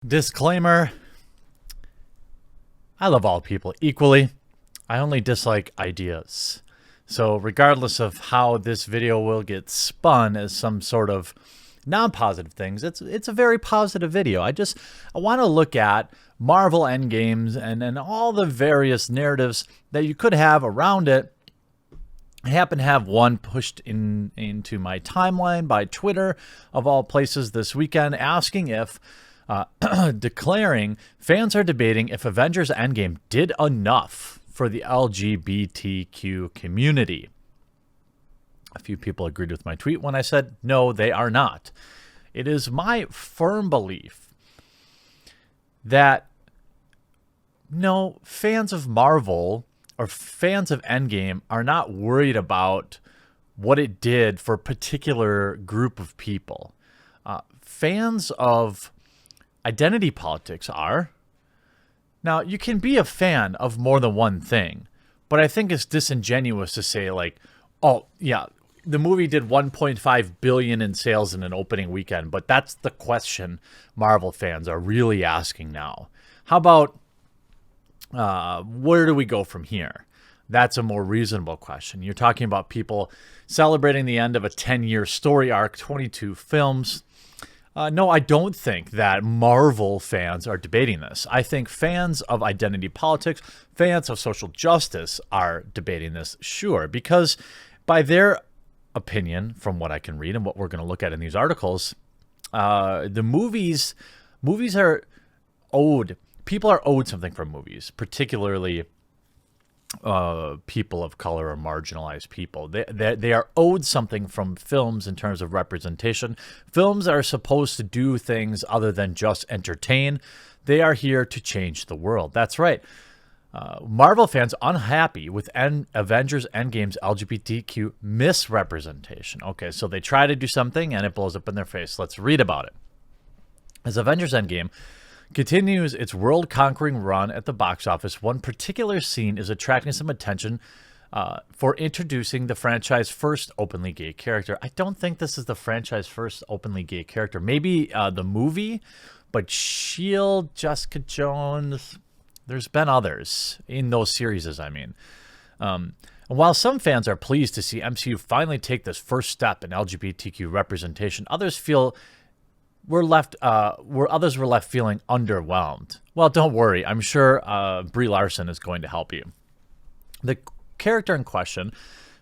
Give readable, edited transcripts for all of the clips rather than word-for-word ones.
Disclaimer, I love all people equally. I only dislike ideas. So regardless of how this video will get spun as some sort of non-positive things, it's a very positive video. I want to look at Marvel Endgames and all the various narratives that you could have around it. I happen to have one pushed into my timeline by Twitter, of all places, this weekend, asking if declaring fans are debating if Avengers Endgame did enough for the LGBTQ community. A few people agreed with my tweet when I said, no, they are not. It is my firm belief that no, fans of Marvel or fans of Endgame are not worried about what it did for a particular group of people. Fans of identity politics are. Now, you can be a fan of more than one thing, but I think it's disingenuous to say, like, oh, yeah, the movie did 1.5 billion in sales in an opening weekend, but that's the question Marvel fans are really asking now. How about where do we go from here? That's a more reasonable question. You're talking about people celebrating the end of a 10-year story arc, 22 films. No, I don't think that Marvel fans are debating this. I think fans of identity politics, fans of social justice are debating this, sure, because by their opinion, from what I can read and what we're going to look at in these articles, the movies are owed. People are owed something from movies, particularly people of color or marginalized people. They are owed something from films in terms of representation. Films are supposed to do things other than just entertain. They are here to change the world. That's right. Marvel fans unhappy with Avengers Endgame's LGBTQ misrepresentation. Okay, so they try to do something and it blows up in their face. Let's read about it. As Avengers Endgame continues its world-conquering run at the box office, one particular scene is attracting some attention for introducing the franchise's first openly gay character. I don't think this is the franchise's first openly gay character. Maybe the movie, but S.H.I.E.L.D., Jessica Jones, there's been others in those series, I mean. And while some fans are pleased to see MCU finally take this first step in LGBTQ representation, others feel others were left feeling underwhelmed. Well, don't worry. I'm sure Brie Larson is going to help you. The character in question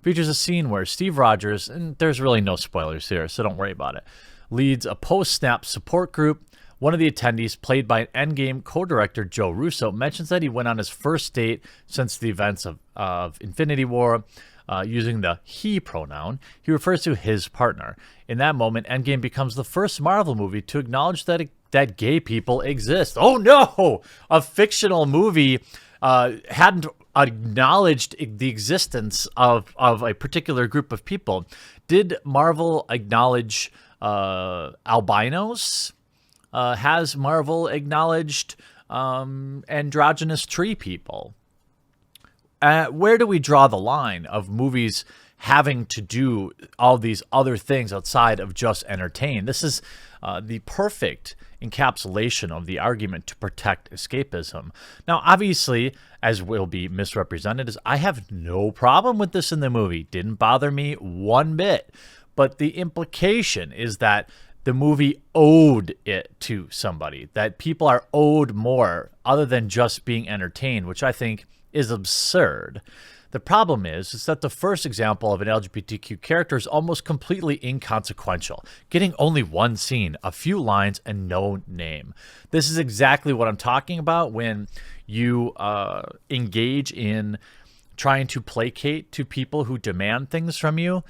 features a scene where Steve Rogers, and there's really no spoilers here, so don't worry about it, leads a post-snap support group. One of the attendees, played by an Endgame co-director Joe Russo, mentions that he went on his first date since the events of Infinity War. Using the he pronoun, he refers to his partner. In that moment, Endgame becomes the first Marvel movie to acknowledge that gay people exist. Oh no! A fictional movie hadn't acknowledged the existence of a particular group of people. Did Marvel acknowledge albinos? Has Marvel acknowledged androgynous tree people? Where do we draw the line of movies having to do all these other things outside of just entertain? This is the perfect encapsulation of the argument to protect escapism. Now, obviously, as will be misrepresented, is I have no problem with this in the movie. Didn't bother me one bit. But the implication is that the movie owed it to somebody, that people are owed more other than just being entertained, which I think is absurd. The problem is that the first example of an LGBTQ character is almost completely inconsequential, getting only one scene, a few lines, and no name. This is exactly what I'm talking about when you engage in trying to placate to people who demand things from you.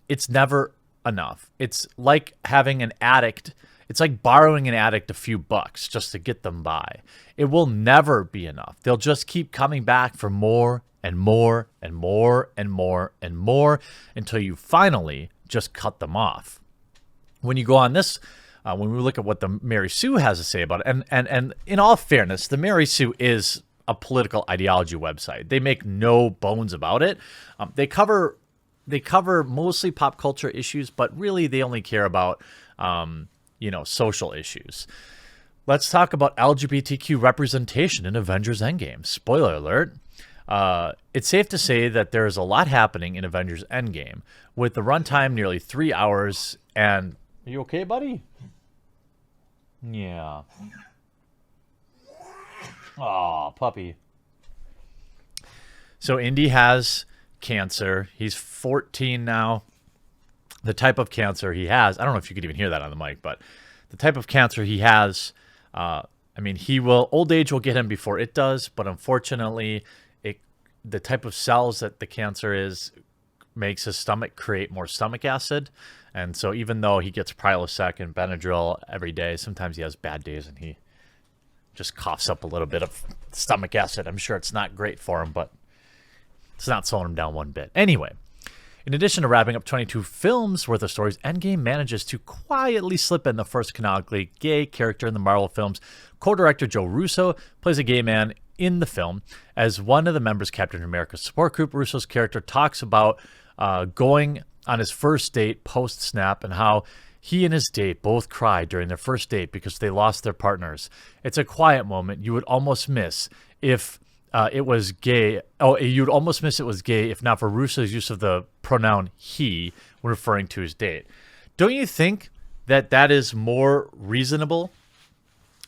It's never enough. It's like having an addict. It's like borrowing an addict a few bucks just to get them by. It will never be enough. They'll just keep coming back for more and more and more and more and more until you finally just cut them off. When you go on this, when we look at what the Mary Sue has to say about it, and in all fairness, the Mary Sue is a political ideology website. They make no bones about it. They cover mostly pop culture issues, but really they only care about social issues. let's talk about LGBTQ representation in Avengers Endgame. Spoiler alert. It's safe to say that there's a lot happening in Avengers Endgame, with the runtime nearly 3 hours. And are you okay, buddy? Yeah. Aw, puppy. So Indy has cancer. He's 14 now. The type of cancer he has, I don't know if you could even hear that on the mic, but the type of cancer he has, old age will get him before it does, but unfortunately, the type of cells that the cancer is makes his stomach create more stomach acid. And so even though he gets Prilosec and Benadryl every day, sometimes he has bad days and he just coughs up a little bit of stomach acid. I'm sure it's not great for him, but it's not slowing him down one bit. Anyway, in addition to wrapping up 22 films worth of stories, Endgame manages to quietly slip in the first canonically gay character in the Marvel films. Co-director Joe Russo plays a gay man in the film. As one of the members of Captain America's support group, Russo's character talks about going on his first date post-snap and how he and his date both cried during their first date because they lost their partners. It's a quiet moment you would almost miss if it was gay. Oh, you'd almost miss it was gay if not for Russo's use of the pronoun he when referring to his date. Don't you think that is more reasonable?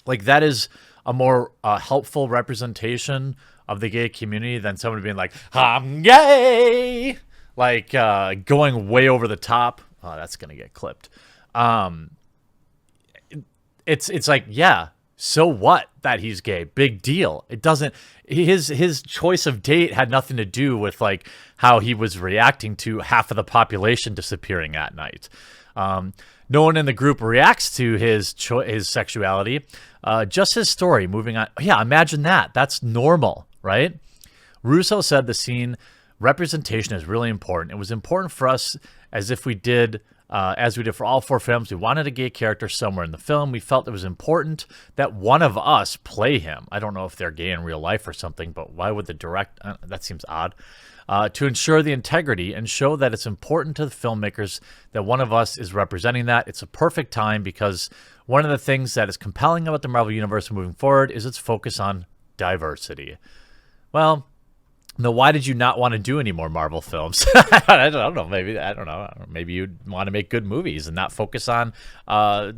Like, that is a more helpful representation of the gay community than someone being like, I'm gay! Like, going way over the top. Oh, that's going to get clipped. It's like, yeah, so what that he's gay? Big deal. It doesn't, his choice of date had nothing to do with like how he was reacting to half of the population disappearing at night. No one in the group reacts to his sexuality, just his story. Moving on. Yeah, imagine that. That's normal, right? Russo said the scene representation is really important. It was important for us as we did for all 4 films. We wanted a gay character somewhere in the film. We felt it was important that one of us play him. I don't know if they're gay in real life or something, but why would that seems odd. To ensure the integrity and show that it's important to the filmmakers that one of us is representing that. It's a perfect time because one of the things that is compelling about the Marvel Universe moving forward is its focus on diversity. Well, no, why did you not want to do any more Marvel films? I don't know. Maybe you'd want to make good movies and not focus on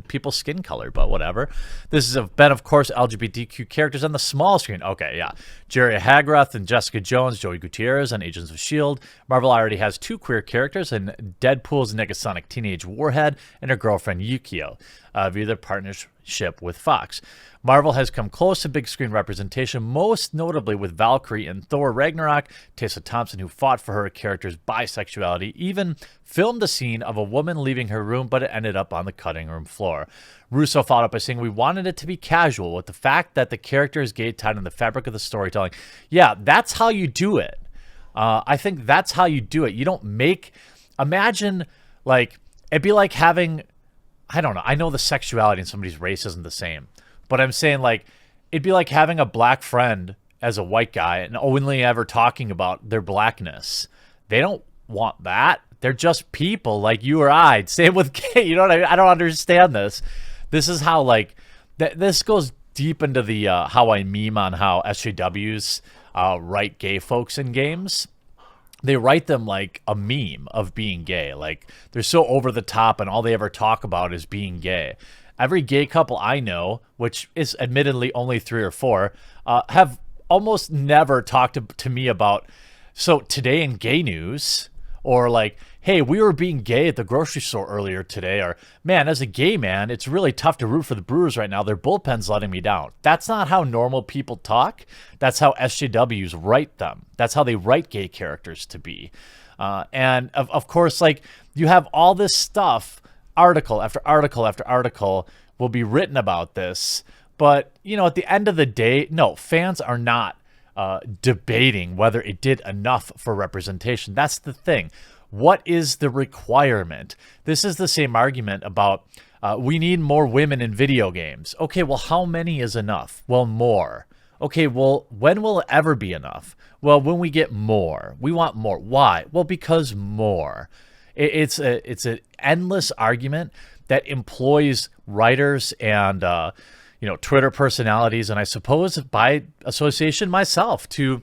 people's skin color, but whatever. This has been, of course, LGBTQ characters on the small screen. Okay, yeah. Jerry Hagrath and Jessica Jones, Joey Gutierrez on Agents of S.H.I.E.L.D. Marvel already has 2 queer characters in Deadpool's Negasonic Teenage Warhead and her girlfriend Yukio via their partnership with Fox. Marvel has come close to big screen representation, most notably with Valkyrie in Thor Ragnarok. Tessa Thompson, who fought for her character's bisexuality, even filmed a scene of a woman leaving her room, but it ended up on the cutting room floor. Russo followed up by saying, we wanted it to be casual with the fact that the character is gay tied in the fabric of the storytelling. Yeah, that's how you do it. I think that's how you do it. You don't imagine, like, it'd be like having, I don't know, I know the sexuality in somebody's race isn't the same. But I'm saying, like, it'd be like having a black friend as a white guy and only ever talking about their blackness. They don't want that. They're just people like you or I. Same with gay. You know what I mean? I don't understand this. This is how, like, this goes deep into the how I meme on how SJWs write gay folks in games. They write them like a meme of being gay. Like, they're so over the top and all they ever talk about is being gay. Every gay couple I know, which is admittedly only 3 or 4, have almost never talked to me about, so today in gay news, or like, hey, we were being gay at the grocery store earlier today, or man, as a gay man, it's really tough to root for the Brewers right now. Their bullpen's letting me down. That's not how normal people talk. That's how SJWs write them. That's how they write gay characters to be. And of course, like, you have all this stuff, article after article after article will be written about this. But, you know, at the end of the day, no, fans are not debating whether it did enough for representation. That's the thing. What is the requirement? This is the same argument about we need more women in video games. Okay, well, how many is enough? Well, more. Okay, well, when will it ever be enough? Well, when we get more. We want more. Why? Well, because more. It's an endless argument that employs writers and Twitter personalities, and I suppose by association myself, to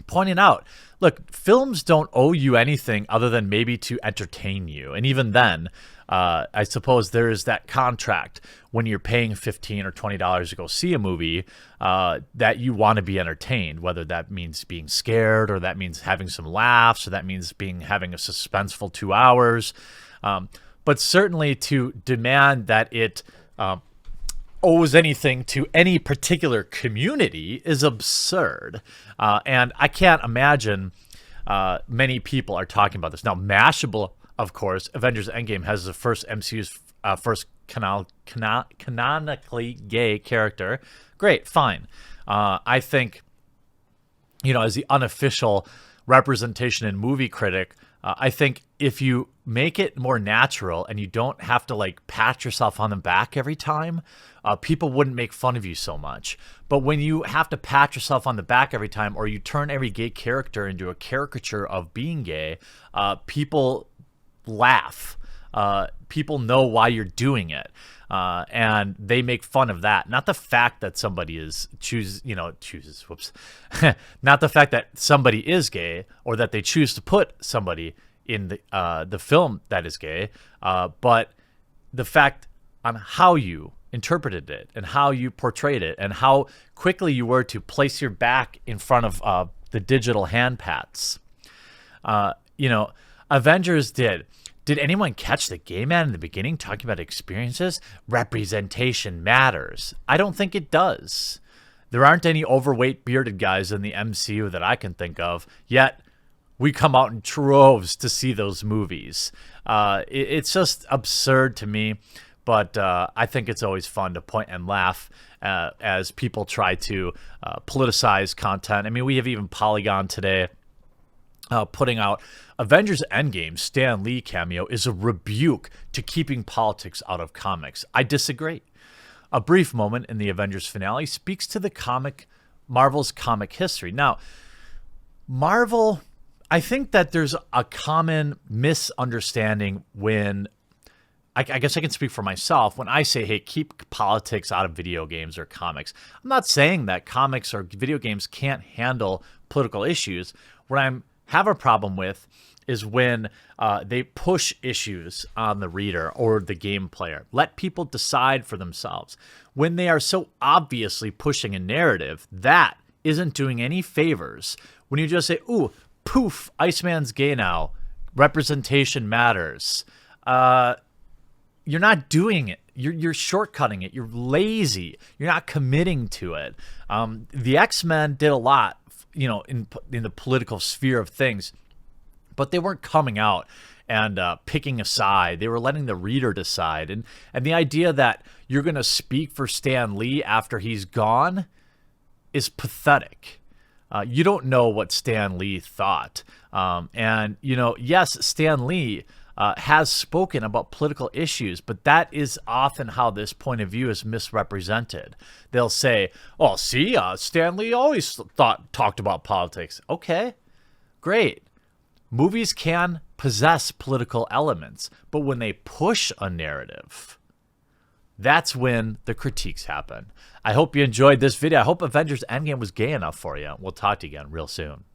pointing out, look, films don't owe you anything other than maybe to entertain you. And even then, I suppose there is that contract when you're paying $15 or $20 to go see a movie, that you want to be entertained, whether that means being scared, or that means having some laughs, or that means having a suspenseful 2 hours. But certainly to demand that it owes anything to any particular community is absurd. And I can't imagine many people are talking about this. Now, Mashable, of course, Avengers Endgame has the first MCU's first canonically gay character. Great, fine. I think, as the unofficial representation and movie critic, I think if you make it more natural and you don't have to pat yourself on the back every time, people wouldn't make fun of you so much. But when you have to pat yourself on the back every time, or you turn every gay character into a caricature of being gay, people laugh. People know why you're doing it. And they make fun of that. Not the fact that somebody chooses, not the fact that somebody is gay, or that they choose to put somebody in the film that is gay, but the fact on how you interpreted it and how you portrayed it and how quickly you were to place your back in front of the digital hand pats. Avengers did. Did anyone catch the gay man in the beginning talking about experiences? Representation matters. I don't think it does. There aren't any overweight bearded guys in the MCU that I can think of, yet we come out in droves to see those movies. It's just absurd to me, but I think it's always fun to point and laugh as people try to politicize content. I mean, we have even Polygon today putting out Avengers Endgame Stan Lee cameo is a rebuke to keeping politics out of comics. I disagree. A brief moment in the Avengers finale speaks to Marvel's comic history. Now, Marvel, I think that there's a common misunderstanding when, I guess I can speak for myself, when I say, hey, keep politics out of video games or comics. I'm not saying that comics or video games can't handle political issues. What I'm have a problem with is when they push issues on the reader or the game player. Let people decide for themselves. When they are so obviously pushing a narrative, that isn't doing any favors. When you just say, ooh, poof, Iceman's gay now, representation matters, you're not doing it. You're shortcutting it. You're lazy. You're not committing to it. The X-Men did a lot, in the political sphere of things, but they weren't coming out and picking a side. They were letting the reader decide. And the idea that you're going to speak for Stan Lee after he's gone is pathetic. You don't know what Stan Lee thought. Yes, Stan Lee has spoken about political issues, but that is often how this point of view is misrepresented. They'll say, oh, see, Stan Lee always talked about politics. Okay, great. Movies can possess political elements, but when they push a narrative, that's when the critiques happen. I hope you enjoyed this video. I hope Avengers Endgame was gay enough for you. We'll talk to you again real soon.